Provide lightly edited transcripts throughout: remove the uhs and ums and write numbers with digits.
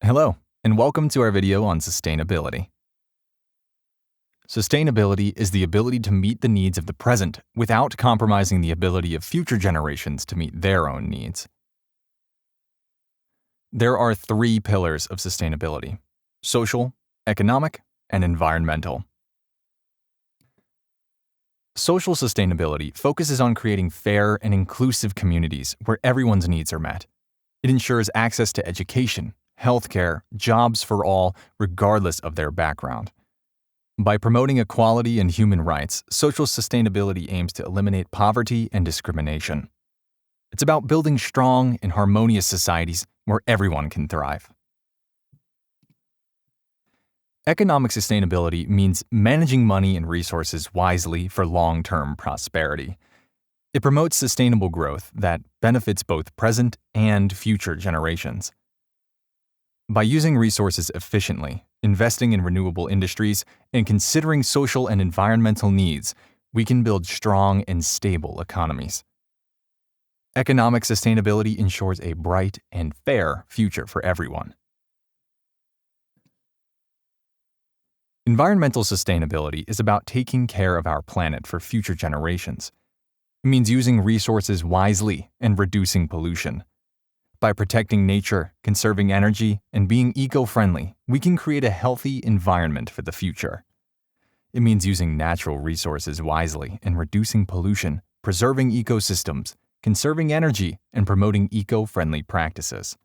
Hello, and welcome to our video on sustainability. Sustainability is the ability to meet the needs of the present without compromising the ability of future generations to meet their own needs. There are three pillars of sustainability: social, economic, and environmental. Social sustainability focuses on creating fair and inclusive communities where everyone's needs are met. It ensures access to education, healthcare, jobs for all, regardless of their background. By promoting equality and human rights, social sustainability aims to eliminate poverty and discrimination. It's about building strong and harmonious societies where everyone can thrive. Economic sustainability means managing money and resources wisely for long-term prosperity. It promotes sustainable growth that benefits both present and future generations. By using resources efficiently, investing in renewable industries, and considering social and environmental needs, we can build strong and stable economies. Economic sustainability ensures a bright and fair future for everyone. Environmental sustainability is about taking care of our planet for future generations. It means using resources wisely and reducing pollution. By protecting nature, conserving energy, and being eco-friendly, we can create a healthy environment for the future. It means using natural resources wisely and reducing pollution, preserving ecosystems, conserving energy, and promoting eco-friendly practices.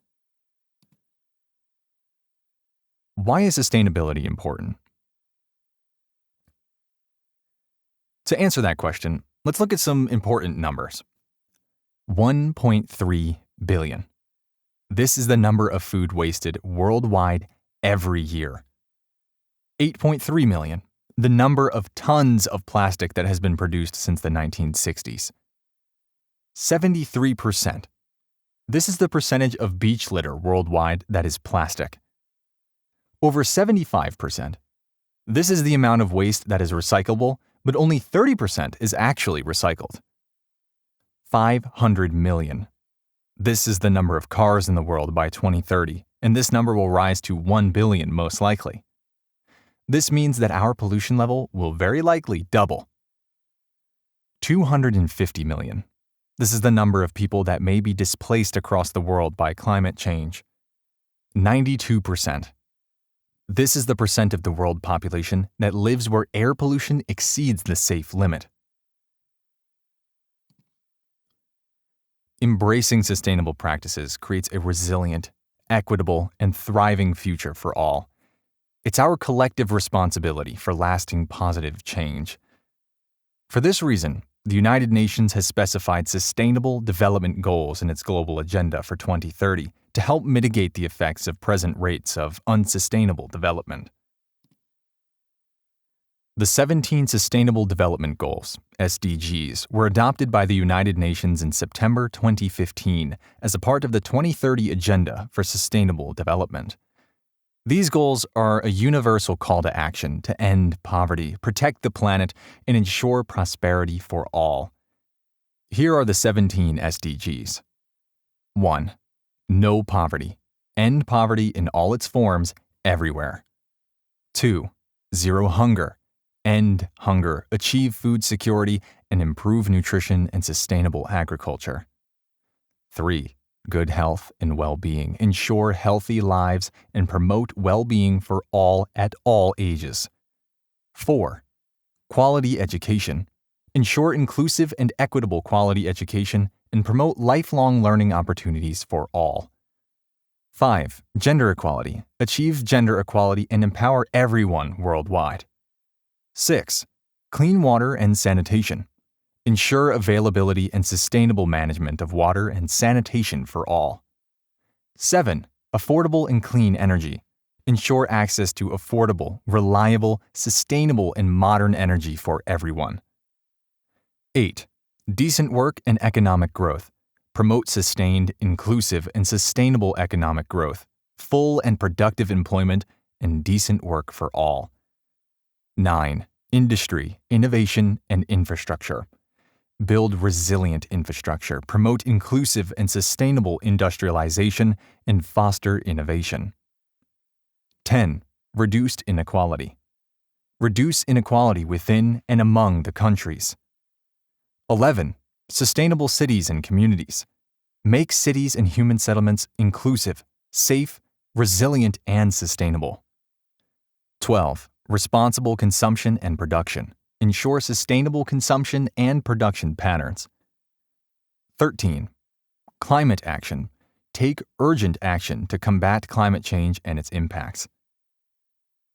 Why is sustainability important? To answer that question, let's look at some important numbers. 1.3 billion. This is the number of food wasted worldwide every year. 8.3 million. The number of tons of plastic that has been produced since the 1960s. 73%. This is the percentage of beach litter worldwide that is plastic. Over 75%. This is the amount of waste that is recyclable, but only 30% is actually recycled. 500 million. This is the number of cars in the world by 2030, and this number will rise to 1 billion most likely. This means that our pollution level will very likely double. 250 million. This is the number of people that may be displaced across the world by climate change. 92%. This is the percent of the world population that lives where air pollution exceeds the safe limit. Embracing sustainable practices creates a resilient, equitable, and thriving future for all. It's our collective responsibility for lasting positive change. For this reason, the United Nations has specified Sustainable Development Goals in its global agenda for 2030 to help mitigate the effects of present rates of unsustainable development. The 17 Sustainable Development Goals, SDGs, were adopted by the United Nations in September 2015 as a part of the 2030 Agenda for Sustainable Development. These goals are a universal call to action to end poverty, protect the planet, and ensure prosperity for all. Here are the 17 SDGs. 1. No poverty. End poverty in all its forms, everywhere. 2. Zero hunger. End hunger, achieve food security, and improve nutrition and sustainable agriculture. 3. Good health and well-being. Ensure healthy lives and promote well-being for all at all ages. 4. Quality education. Ensure inclusive and equitable quality education and promote lifelong learning opportunities for all. 5. Gender equality. Achieve gender equality and empower everyone worldwide. 6. Clean water and sanitation. Ensure availability and sustainable management of water and sanitation for all. 7. Affordable and clean energy. Ensure access to affordable, reliable, sustainable, and modern energy for everyone. 8. Decent work and economic growth. Promote sustained, inclusive, and sustainable economic growth, full and productive employment, and decent work for all. 9. Industry, innovation, and infrastructure. Build resilient infrastructure, promote inclusive and sustainable industrialization, and foster innovation. 10. Reduced inequality. Reduce inequality within and among the countries. 11. Sustainable cities and communities. Make cities and human settlements inclusive, safe, resilient, and sustainable. 12. Responsible consumption and production. Ensure sustainable consumption and production patterns. 13. Climate action. Take urgent action to combat climate change and its impacts.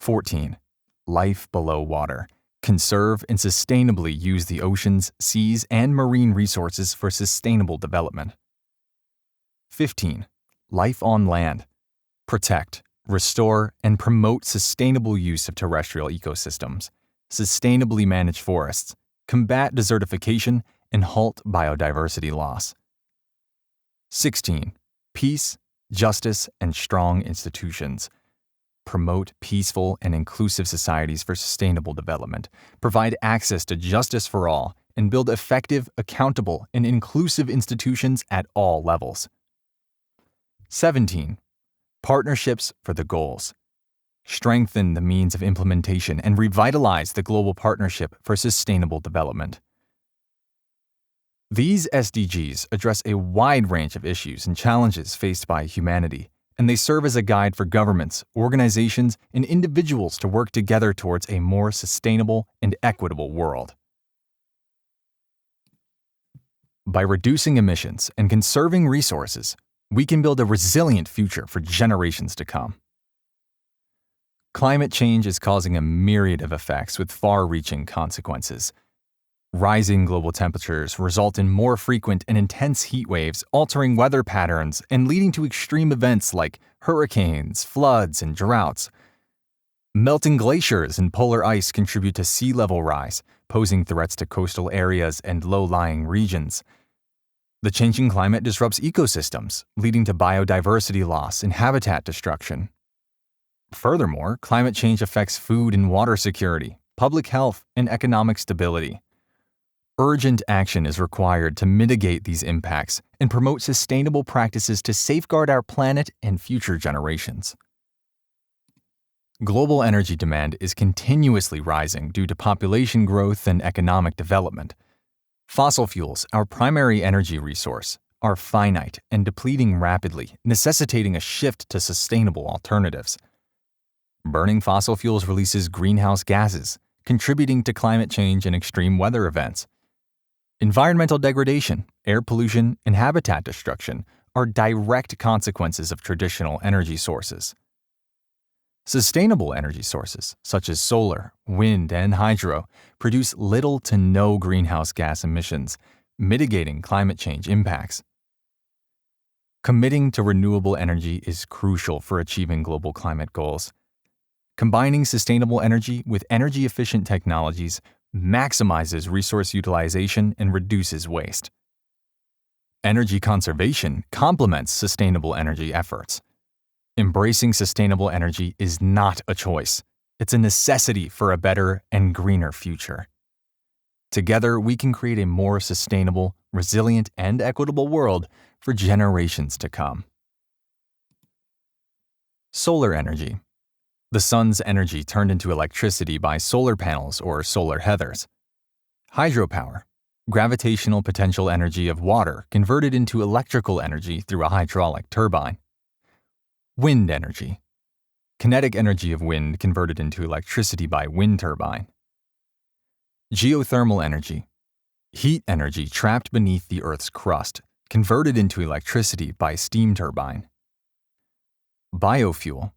14. Life below water. Conserve and sustainably use the oceans, seas, and marine resources for sustainable development. 15. Life on land. Protect, restore, and promote sustainable use of terrestrial ecosystems, sustainably manage forests, combat desertification, and halt biodiversity loss. 16. Peace, justice, and strong institutions. Promote peaceful and inclusive societies for sustainable development, provide access to justice for all, and build effective, accountable, and inclusive institutions at all levels. 17. Partnerships for the goals. Strengthen the means of implementation and revitalize the global partnership for sustainable development. These SDGs address a wide range of issues and challenges faced by humanity, and they serve as a guide for governments, organizations, and individuals to work together towards a more sustainable and equitable world. By reducing emissions and conserving resources, we can build a resilient future for generations to come. Climate change is causing a myriad of effects with far-reaching consequences. Rising global temperatures result in more frequent and intense heat waves, altering weather patterns and leading to extreme events like hurricanes, floods, and droughts. Melting glaciers and polar ice contribute to sea level rise, posing threats to coastal areas and low-lying regions. The changing climate disrupts ecosystems, leading to biodiversity loss and habitat destruction. Furthermore, climate change affects food and water security, public health, and economic stability. Urgent action is required to mitigate these impacts and promote sustainable practices to safeguard our planet and future generations. Global energy demand is continuously rising due to population growth and economic development. Fossil fuels, our primary energy resource, are finite and depleting rapidly, necessitating a shift to sustainable alternatives. Burning fossil fuels releases greenhouse gases, contributing to climate change and extreme weather events. Environmental degradation, air pollution, and habitat destruction are direct consequences of traditional energy sources. Sustainable energy sources, such as solar, wind, and hydro, produce little to no greenhouse gas emissions, mitigating climate change impacts. Committing to renewable energy is crucial for achieving global climate goals. Combining sustainable energy with energy-efficient technologies maximizes resource utilization and reduces waste. Energy conservation complements sustainable energy efforts. Embracing sustainable energy is not a choice. It's a necessity for a better and greener future. Together, we can create a more sustainable, resilient, and equitable world for generations to come. Solar energy. The sun's energy turned into electricity by solar panels or solar heathers. Hydropower. Gravitational potential energy of water converted into electrical energy through a hydraulic turbine. Wind energy. Kinetic energy of wind converted into electricity by wind turbine. Geothermal energy. Heat energy trapped beneath the Earth's crust, converted into electricity by steam turbine. Biofuel.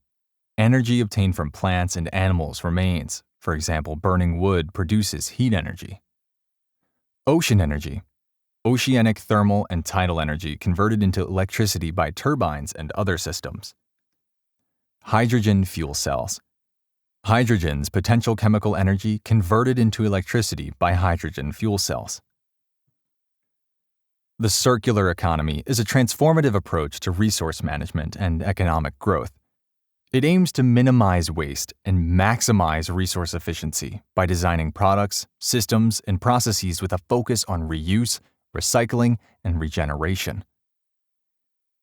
Energy obtained from plants and animals' remains, for example, burning wood produces heat energy. Ocean energy. Oceanic thermal and tidal energy converted into electricity by turbines and other systems. Hydrogen fuel cells. Hydrogen's potential chemical energy converted into electricity by hydrogen fuel cells. The circular economy is a transformative approach to resource management and economic growth. It aims to minimize waste and maximize resource efficiency by designing products, systems, and processes with a focus on reuse, recycling, and regeneration.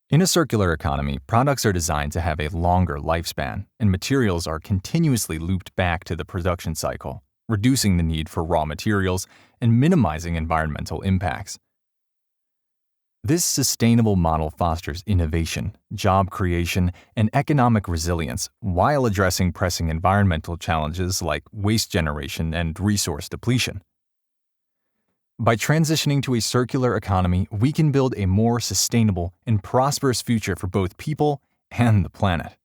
In a circular economy, products are designed to have a longer lifespan, and materials are continuously looped back to the production cycle, reducing the need for raw materials and minimizing environmental impacts. This sustainable model fosters innovation, job creation, and economic resilience while addressing pressing environmental challenges like waste generation and resource depletion. By transitioning to a circular economy, we can build a more sustainable and prosperous future for both people and the planet.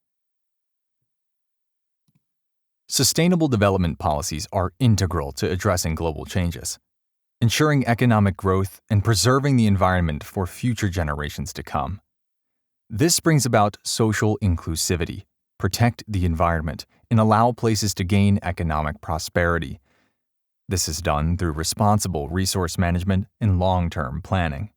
Sustainable development policies are integral to addressing global changes, ensuring economic growth and preserving the environment for future generations to come. This brings about social inclusivity, protect the environment, and allow places to gain economic prosperity. This is done through responsible resource management and long-term planning.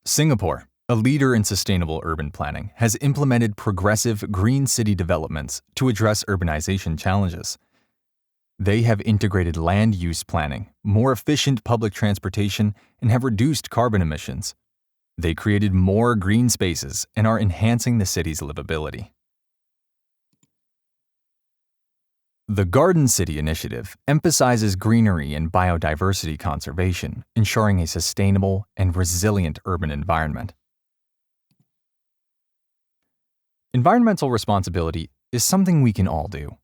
Singapore, a leader in sustainable urban planning, has implemented progressive green city developments to address urbanization challenges. They have integrated land use planning, more efficient public transportation, and have reduced carbon emissions. They created more green spaces and are enhancing the city's livability. The Garden City Initiative emphasizes greenery and biodiversity conservation, ensuring a sustainable and resilient urban environment. Environmental responsibility is something we can all do.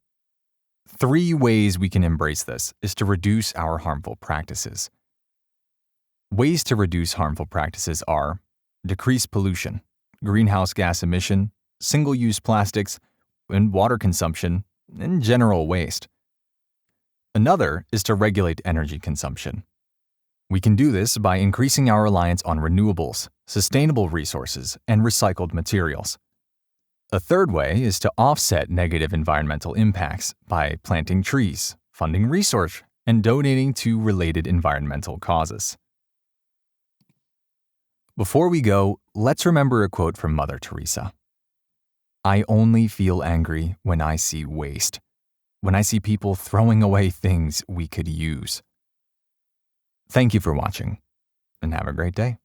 3 ways we can embrace this is to reduce our harmful practices. Ways to reduce harmful practices are decrease pollution, greenhouse gas emission, single-use plastics, and water consumption, and general waste. Another is to regulate energy consumption. We can do this by increasing our reliance on renewables, sustainable resources, and recycled materials. A third way is to offset negative environmental impacts by planting trees, funding research, and donating to related environmental causes. Before we go, let's remember a quote from Mother Teresa. "I only feel angry when I see waste, when I see people throwing away things we could use." Thank you for watching, and have a great day.